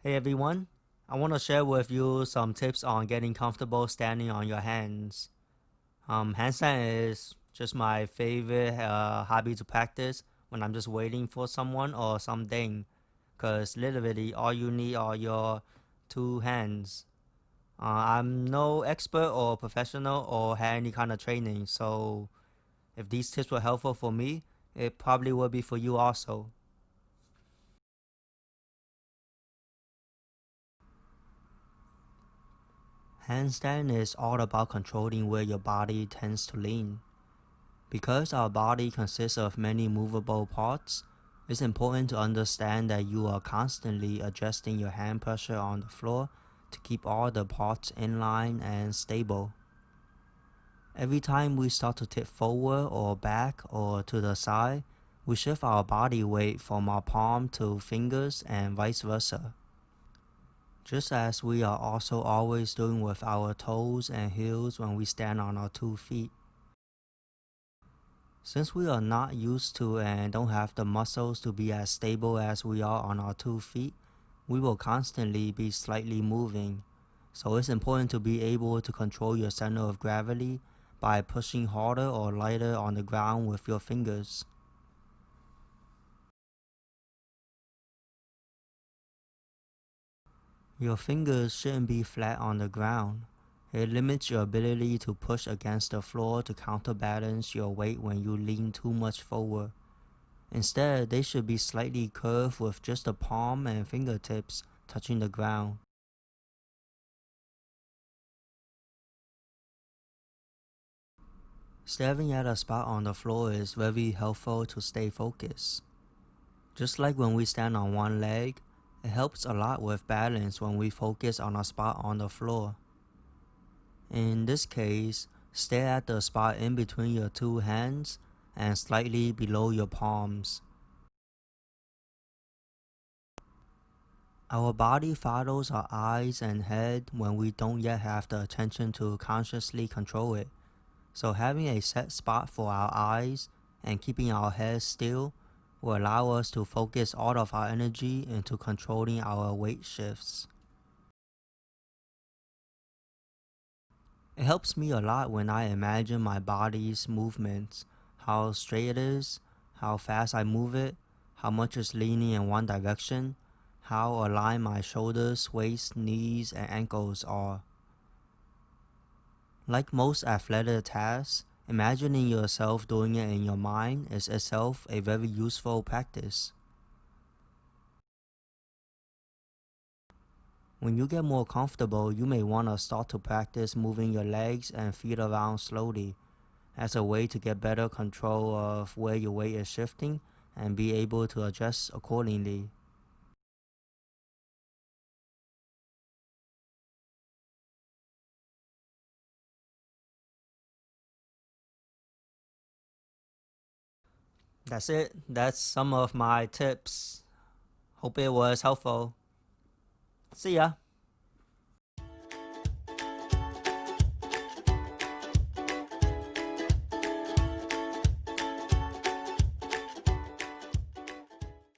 Hey everyone, I want to share with you some tips on getting comfortable standing on your hands. Handstand is just my favorite hobby to practice when I'm just waiting for someone or something, because literally all you need are your two hands. I'm no expert or professional or had any kind of training, so if these tips were helpful for me, it probably will be for you also. Handstand is all about controlling where your body tends to lean. Because our body consists of many movable parts, it's important to understand that you are constantly adjusting your hand pressure on the floor to keep all the parts in line and stable. Every time we start to tip forward or back or to the side, we shift our body weight from our palm to fingers and vice versa. Just as we are also always doing with our toes and heels when we stand on our 2 feet. Since we are not used to and don't have the muscles to be as stable as we are on our 2 feet, we will constantly be slightly moving. So it's important to be able to control your center of gravity by pushing harder or lighter on the ground with your fingers. Your fingers shouldn't be flat on the ground. It limits your ability to push against the floor to counterbalance your weight when you lean too much forward. Instead, they should be slightly curved with just the palm and fingertips touching the ground. Staring at a spot on the floor is very helpful to stay focused. Just like when we stand on one leg, it helps a lot with balance when we focus on a spot on the floor. In this case, stare at the spot in between your two hands and slightly below your palms. Our body follows our eyes and head when we don't yet have the attention to consciously control it. So having a set spot for our eyes and keeping our head still will allow us to focus all of our energy into controlling our weight shifts. It helps me a lot when I imagine my body's movements, how straight it is, how fast I move it, how much it's leaning in one direction, how aligned my shoulders, waist, knees, and ankles are. Like most athletic tasks, imagining yourself doing it in your mind is itself a very useful practice. When you get more comfortable, you may want to start to practice moving your legs and feet around slowly as a way to get better control of where your weight is shifting and be able to adjust accordingly. That's it. That's some of my tips. Hope it was helpful. See ya.